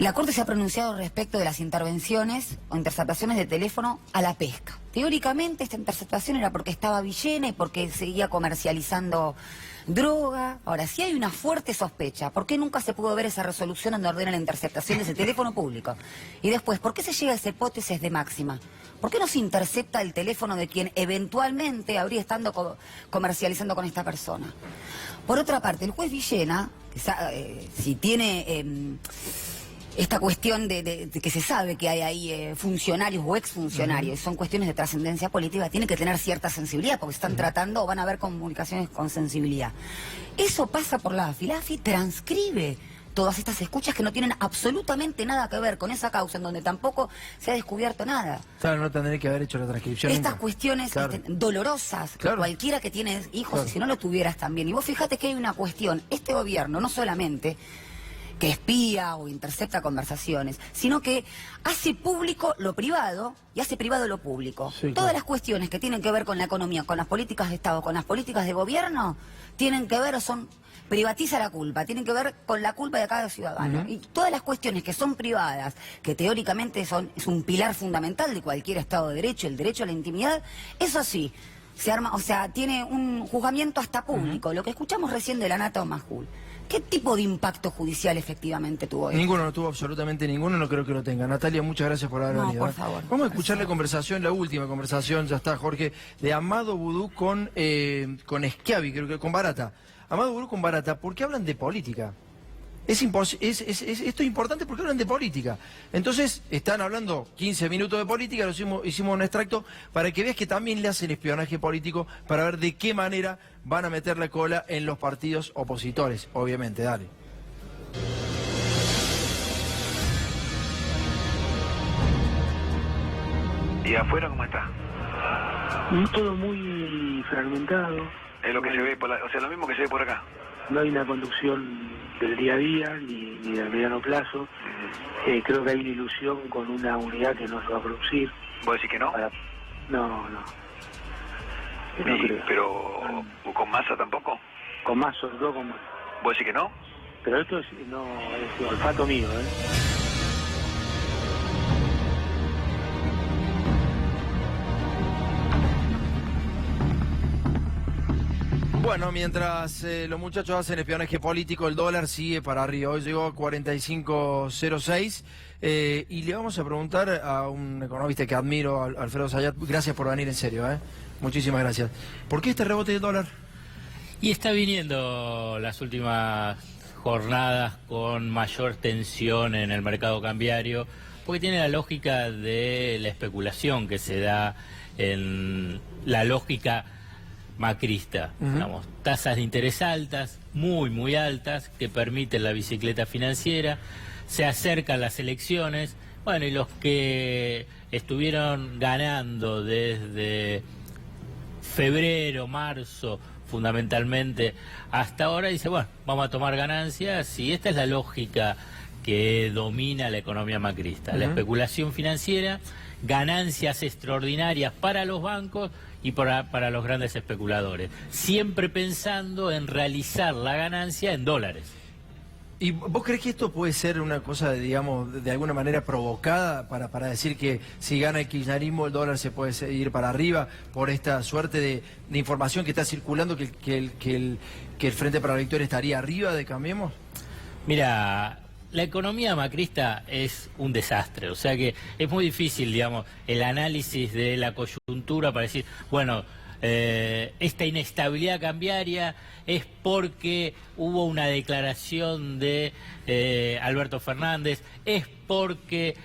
La Corte se ha pronunciado respecto de las intervenciones o interceptaciones de teléfono a la pesca. Teóricamente esta interceptación era porque estaba Villena y porque seguía comercializando droga. Ahora, si hay una fuerte sospecha, ¿por qué nunca se pudo ver esa resolución donde ordena la interceptación de ese teléfono público? Y después, ¿por qué se llega a esa hipótesis de máxima? ¿Por qué no se intercepta el teléfono de quien eventualmente habría estado comercializando con esta persona? Por otra parte, el juez Villena, si tiene esta cuestión de que se sabe que hay ahí funcionarios o exfuncionarios, son cuestiones de trascendencia política, tiene que tener cierta sensibilidad, porque están tratando o van a haber comunicaciones con sensibilidad. Eso pasa por la AFI. La AFI transcribe todas estas escuchas que no tienen absolutamente nada que ver con esa causa, en donde tampoco se ha descubierto nada. Claro, no tendré que haber hecho la transcripción. Estas nunca. cuestiones Claro. dolorosas, Claro. cualquiera que tiene hijos, Claro. y si no lo tuvieras también. Y vos fíjate que hay una cuestión, este gobierno no solamente que espía o intercepta conversaciones, sino que hace público lo privado y hace privado lo público. Sí, Todas claro. las cuestiones que tienen que ver con la economía, con las políticas de Estado, con las políticas de gobierno, tienen que ver o son... privatiza la culpa, tienen que ver con la culpa de cada ciudadano. Y todas las cuestiones que son privadas, que teóricamente es un pilar fundamental de cualquier Estado de Derecho, el derecho a la intimidad, eso sí, se arma, o sea, tiene un juzgamiento hasta público. Lo que escuchamos recién de la Nata Majul. ¿Qué tipo de impacto judicial efectivamente tuvo esto? Ninguno, no tuvo absolutamente ninguno, no creo que lo tenga. Natalia, muchas gracias por haber venido. por favor. Vamos a escuchar la conversación, la última conversación, ya está, Jorge, de Amado Vudú con Schiavi, creo que con Barata. Amado Vudú con Barata, ¿por qué hablan de política? Esto es importante porque hablan de política. Entonces, están hablando 15 minutos de política, hicimos un extracto para que veas que también le hacen espionaje político para ver de qué manera van a meter la cola en los partidos opositores, obviamente. Dale. ¿Y afuera cómo está? Todo muy fragmentado. Es lo que se ve, o sea, lo mismo que se ve por acá. No hay una conducción del día a día ni del mediano plazo. Creo que hay una ilusión con una unidad que no se va a producir. ¿Vos decís que no? No. Y- No creo. pero con masa tampoco. Con más, sobre todo con más. ¿Vos decís que no? Pero esto es olfato mío, ¿eh? Bueno, mientras los muchachos hacen espionaje político, el dólar sigue para arriba. Hoy llegó a 45.06 y le vamos a preguntar a un economista que admiro, Alfredo Zayat. Gracias por venir, en serio, muchísimas gracias. ¿Por qué este rebote del dólar? Y está viniendo las últimas jornadas con mayor tensión en el mercado cambiario, porque tiene la lógica de la especulación que se da en la lógica macrista, digamos, tasas de interés altas, muy altas, que permiten la bicicleta financiera, se acercan las elecciones, bueno, y los que estuvieron ganando desde febrero, marzo, fundamentalmente, hasta ahora, dice, bueno, vamos a tomar ganancias, y esta es la lógica que domina la economía macrista, la especulación financiera, ganancias extraordinarias para los bancos y para los grandes especuladores, siempre pensando en realizar la ganancia en dólares. ¿Y vos crees que esto puede ser una cosa, digamos, de alguna manera provocada para decir que si gana el kirchnerismo el dólar se puede ir para arriba por esta suerte de información que está circulando que el Frente para la Victoria estaría arriba de Cambiemos? Mira, la economía macrista es un desastre, o sea que es muy difícil, digamos, el análisis de la coyuntura para decir, bueno, esta inestabilidad cambiaria es porque hubo una declaración de Alberto Fernández, es porque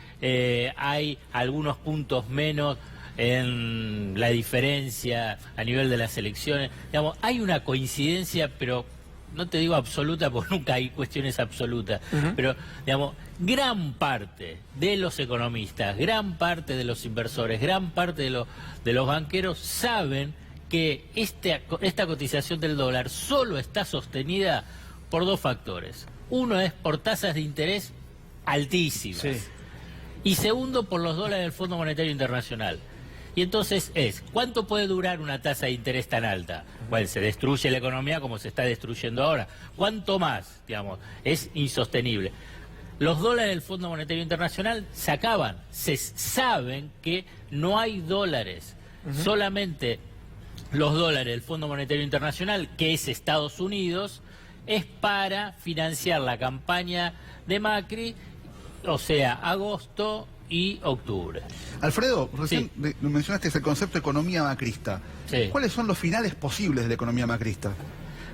hay algunos puntos menos en la diferencia a nivel de las elecciones. Digamos, hay una coincidencia, pero no te digo absoluta porque nunca hay cuestiones absolutas, pero digamos, gran parte de los economistas, gran parte de los inversores, gran parte de los banqueros saben que esta cotización del dólar solo está sostenida por dos factores. Uno es por tasas de interés altísimas. Sí. Y segundo, por los dólares del Fondo Monetario Internacional. Y entonces ¿cuánto puede durar una tasa de interés tan alta? Bueno, se destruye la economía como se está destruyendo ahora. ¿Cuánto más? Digamos, es insostenible. los dólares del Fondo Monetario Internacional se acaban. Se saben que no hay dólares, solamente los dólares del Fondo Monetario Internacional, que es Estados Unidos, es para financiar la campaña de Macri, o sea, agosto y octubre. Alfredo, recién mencionaste el concepto de economía macrista. Sí. ¿Cuáles son los finales posibles de la economía macrista?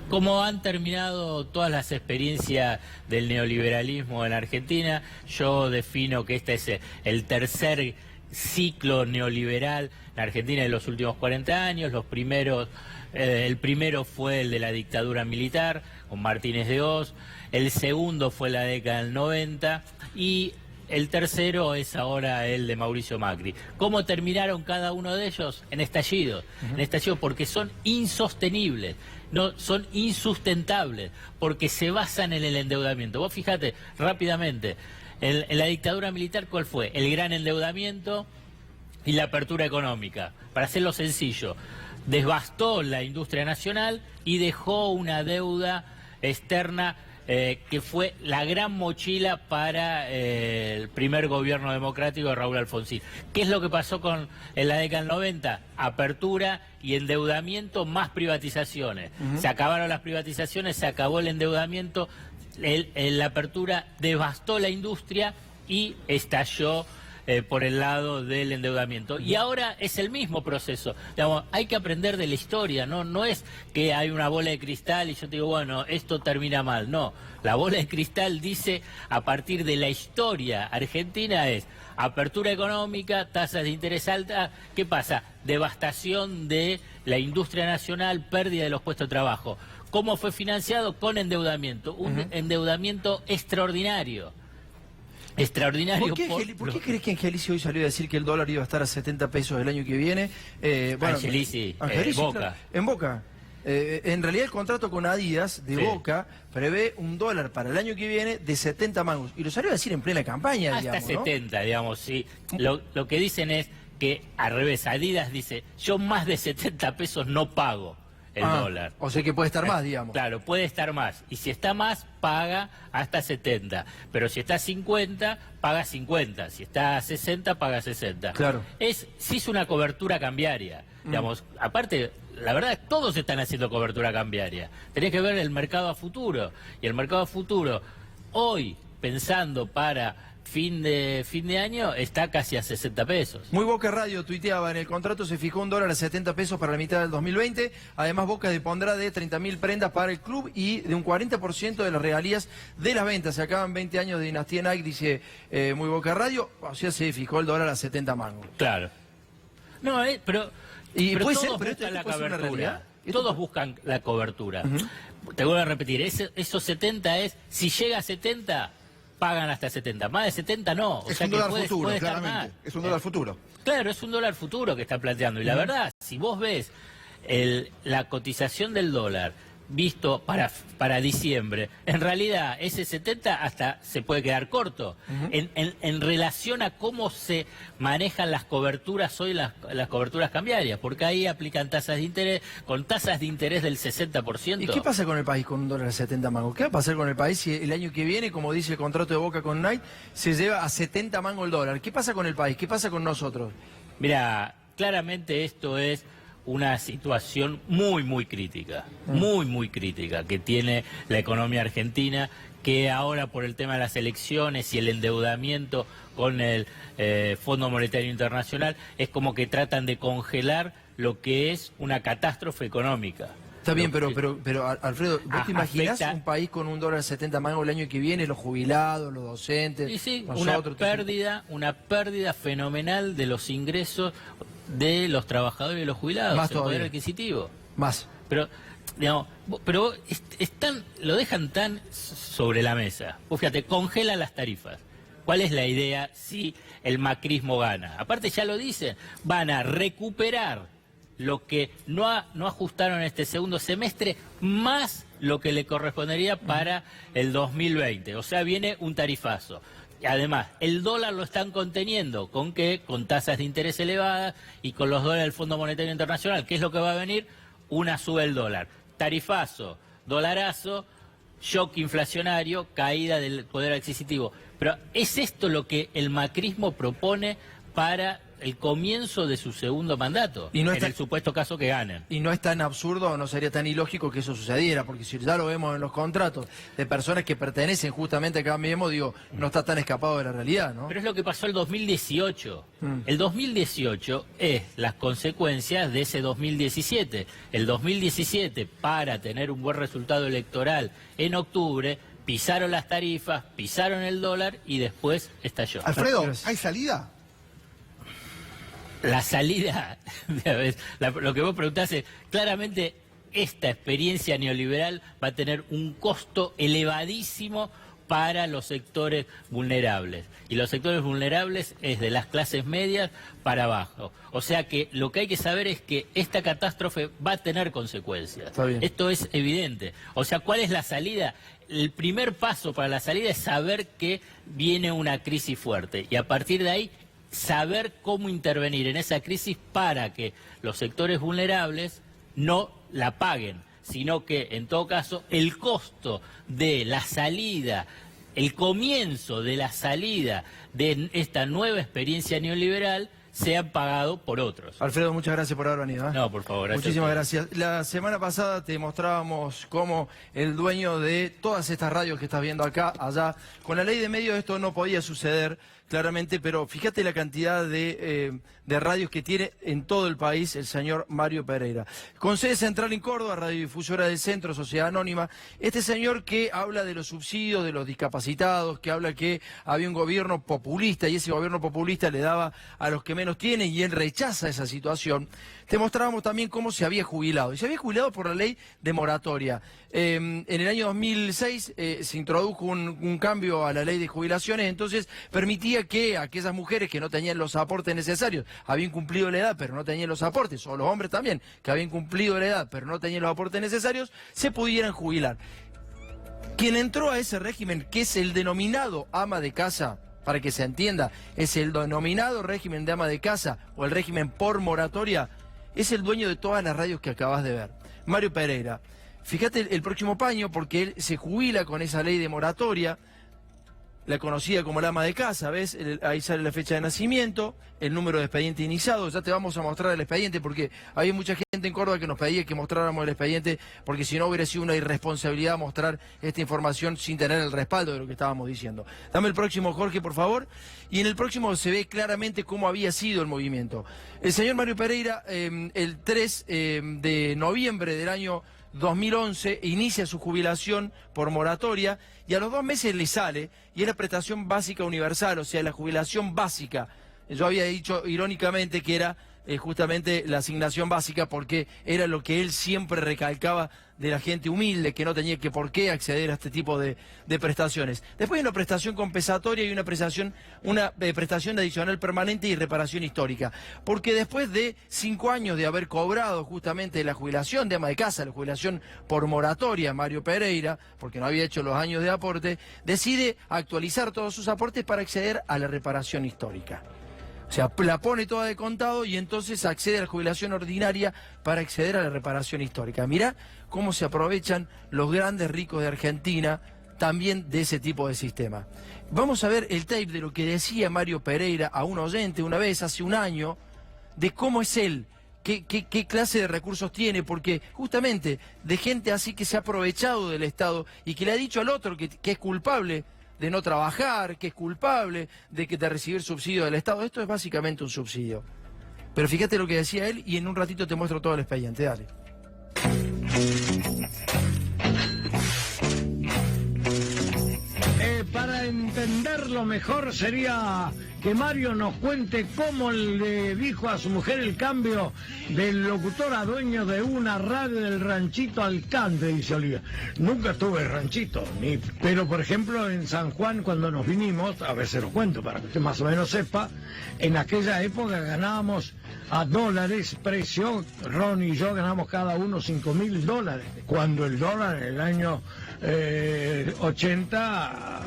Como han terminado todas las experiencias del neoliberalismo en Argentina, yo defino que este es el tercer ciclo neoliberal en Argentina en los últimos 40 años. Los primeros, el primero fue el de la dictadura militar, con Martínez de Hoz. El segundo fue la década del 90 y el tercero es ahora el de Mauricio Macri. ¿Cómo terminaron cada uno de ellos? En estallido. En estallido porque son insostenibles, no son insustentables, porque se basan en el endeudamiento. Vos fíjate rápidamente, en la dictadura militar, ¿cuál fue? El gran endeudamiento y la apertura económica. Para hacerlo sencillo, devastó la industria nacional y dejó una deuda externa que fue la gran mochila para el primer gobierno democrático de Raúl Alfonsín. ¿Qué es lo que pasó en la década del 90? Apertura y endeudamiento más privatizaciones. Se acabaron las privatizaciones, se acabó el endeudamiento, la apertura devastó la industria y estalló por el lado del endeudamiento. Y ahora es el mismo proceso. Digamos, hay que aprender de la historia, no es que hay una bola de cristal y yo te digo, bueno, esto termina mal. No, la bola de cristal dice, a partir de la historia argentina es apertura económica, tasas de interés altas. ¿Qué pasa? Devastación de la industria nacional, pérdida de los puestos de trabajo. ¿Cómo fue financiado? Con endeudamiento, un endeudamiento extraordinario. Extraordinario. ¿Por qué crees que Angelici hoy salió a decir que el dólar iba a estar a 70 pesos el año que viene? Angelici, Boca. Claro, en Boca. En realidad el contrato con Adidas de Boca prevé un dólar para el año que viene de 70 mangos. Y lo salió a decir en plena campaña, hasta digamos, 70, ¿no? Digamos, sí. Lo que dicen es que, al revés, Adidas dice, yo más de 70 pesos no pago el dólar. O sea que puede estar más, digamos. Sí, puede estar más. Y si está más, paga hasta 70. Pero si está a 50, paga 50. Si está a 60, paga 60. Claro. Sí es una cobertura cambiaria. Digamos, aparte, la verdad, todos están haciendo cobertura cambiaria. Tenés que ver el mercado a futuro. Y el mercado a futuro, hoy, pensando para fin de año, está casi a 60 pesos. Muy Boca Radio tuiteaba, en el contrato se fijó un dólar a 70 pesos para la mitad del 2020. Además, Boca dispondrá de 30.000 prendas para el club y de un 40% de las regalías de las ventas. Se acaban 20 años de dinastía Nike, dice Muy Boca Radio. O sea, se fijó el dólar a 70 mangos. Claro. No, pero puede ser, todos pero buscan la puede ser una cobertura. realidad. Todos buscan la cobertura. Te vuelvo a repetir, esos 70 es, si llega a 70... pagan hasta 70, más de 70 no. Es un dólar futuro, claramente. Es un dólar futuro. Claro, es un dólar futuro que está planteando. Y la verdad, si vos ves la cotización del dólar visto para diciembre, en realidad ese 70 hasta se puede quedar corto. En relación a cómo se manejan las coberturas hoy, las coberturas cambiarias, porque ahí aplican tasas de interés, con tasas de interés del 60%. ¿Y qué pasa con el país con un dólar a 70 mangos? ¿Qué va a pasar con el país si el año que viene, como dice el contrato de Boca con Nike, se lleva a 70 mangos el dólar? ¿Qué pasa con el país? ¿Qué pasa con nosotros? Mira, claramente esto es una situación muy crítica, muy crítica que tiene la economía argentina, que ahora por el tema de las elecciones y el endeudamiento con el Fondo Monetario Internacional es como que tratan de congelar lo que es una catástrofe económica. Está bien, pero Alfredo, ¿vos te imaginas un país con un dólar a 70 mangos el año que viene, los jubilados, los docentes, y sí, nosotros? Una pérdida fenomenal de los ingresos de los trabajadores y los jubilados, más el poder todavía. adquisitivo. Más. Pero, digamos, lo dejan tan sobre la mesa. Vos fíjate, congelan las tarifas. ¿Cuál es la idea si el macrismo gana? Aparte ya lo dicen, van a recuperar lo que no ajustaron en este segundo semestre, más lo que le correspondería para el 2020. O sea, viene un tarifazo. Además, el dólar lo están conteniendo. ¿Con qué? Con tasas de interés elevadas y con los dólares del Fondo Monetario Internacional. ¿Qué es lo que va a venir? Una sube del dólar. Tarifazo, dolarazo, shock inflacionario, caída del poder adquisitivo. Pero ¿es esto lo que el macrismo propone para el comienzo de su segundo mandato, y no en el supuesto caso que ganen? Y no es tan absurdo, no sería tan ilógico que eso sucediera, porque si ya lo vemos en los contratos de personas que pertenecen justamente a Cambiemos, digo, no está tan escapado de la realidad, ¿no? Pero es lo que pasó el 2018. El 2018 es las consecuencias de ese 2017. El 2017, para tener un buen resultado electoral en octubre, pisaron las tarifas, pisaron el dólar y después estalló. Alfredo, ¿hay salida? La salida, lo que vos preguntás es, claramente esta experiencia neoliberal va a tener un costo elevadísimo para los sectores vulnerables. Y los sectores vulnerables es de las clases medias para abajo. O sea que lo que hay que saber es que esta catástrofe va a tener consecuencias. Está bien. Esto es evidente. O sea, ¿cuál es la salida? El primer paso para la salida es saber que viene una crisis fuerte. Y a partir de ahí, saber cómo intervenir en esa crisis para que los sectores vulnerables no la paguen, sino que, en todo caso, el costo de la salida, el comienzo de la salida de esta nueva experiencia neoliberal sean pagados por otros. Alfredo, muchas gracias por haber venido. No, por favor. Gracias. Muchísimas gracias. La semana pasada te mostrábamos cómo el dueño de todas estas radios que estás viendo acá, allá, con la ley de medios esto no podía suceder, claramente, pero fíjate la cantidad de radios que tiene en todo el país el señor Mario Pereira. Con sede central en Córdoba, radiodifusora del Centro, Sociedad Anónima, este señor que habla de los subsidios de los discapacitados, que habla que había un gobierno populista y ese gobierno populista le daba a los que menos tienen y él rechaza esa situación. Te mostrábamos también cómo se había jubilado. Y se había jubilado por la ley de moratoria. En el año 2006 se introdujo un cambio a la ley de jubilaciones, entonces permitía que aquellas mujeres que no tenían los aportes necesarios, habían cumplido la edad pero no tenían los aportes, o los hombres también, que habían cumplido la edad pero no tenían los aportes necesarios, se pudieran jubilar. Quien entró a ese régimen, que es el denominado ama de casa, para que se entienda, es el denominado régimen de ama de casa o el régimen por moratoria, es el dueño de todas las radios que acabas de ver. Mario Pereira. Fíjate el próximo paño, porque él se jubila con esa ley de moratoria, la conocida como la ama de casa, ¿ves? Ahí sale la fecha de nacimiento, el número de expediente iniciado, ya te vamos a mostrar el expediente, porque había mucha gente en Córdoba que nos pedía que mostráramos el expediente, porque si no hubiera sido una irresponsabilidad mostrar esta información sin tener el respaldo de lo que estábamos diciendo. Dame el próximo, Jorge, por favor, y en el próximo se ve claramente cómo había sido el movimiento. El señor Mario Pereira, el 3 de noviembre del año 2011 inicia su jubilación por moratoria y a los 2 meses le sale y es la prestación básica universal, o sea, la jubilación básica. Yo había dicho irónicamente que era justamente la asignación básica porque era lo que él siempre recalcaba de la gente humilde, que no tenía que por qué acceder a este tipo de prestaciones. Después hay una prestación compensatoria y una prestación adicional permanente y reparación histórica. Porque después de 5 años de haber cobrado justamente la jubilación de ama de casa, la jubilación por moratoria, Mario Pereira, porque no había hecho los años de aporte, decide actualizar todos sus aportes para acceder a la reparación histórica. O sea, la pone toda de contado y entonces accede a la jubilación ordinaria para acceder a la reparación histórica. Mirá cómo se aprovechan los grandes ricos de Argentina también de ese tipo de sistema. Vamos a ver el tape de lo que decía Mario Pereira a un oyente una vez, hace un año, de cómo es él, qué clase de recursos tiene, porque justamente de gente así que se ha aprovechado del Estado y que le ha dicho al otro que es culpable de no trabajar, que es culpable de recibir subsidio del Estado. Esto es básicamente un subsidio. Pero fíjate lo que decía él y en un ratito te muestro todo el expediente. Dale. Para entenderlo mejor sería que Mario nos cuente cómo le dijo a su mujer el cambio del locutor a dueño de una radio del ranchito Alcante, dice Olivia. Nunca tuve ranchito, pero por ejemplo en San Juan cuando nos vinimos, a ver se lo cuento para que usted más o menos sepa, en aquella época ganábamos a dólares, precio, Ron y yo ganamos cada uno $5.000, cuando el dólar en el año 80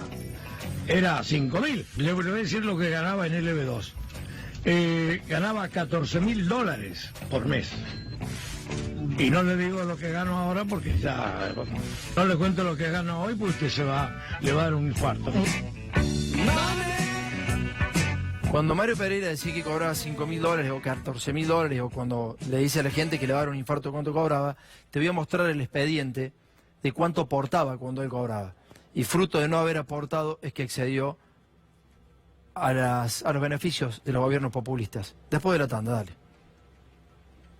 era 5.000. Le voy a decir lo que ganaba en LB2. Ganaba $14.000 por mes. Y no le digo lo que gano ahora porque ya... No le cuento lo que gano hoy porque le va a dar un infarto. Cuando Mario Pereira decía que cobraba $5.000 o $14.000, o cuando le dice a la gente que le va a dar un infarto cuánto cobraba, te voy a mostrar el expediente de cuánto aportaba cuando él cobraba. Y fruto de no haber aportado es que excedió a los beneficios de los gobiernos populistas. Después de la tanda, dale.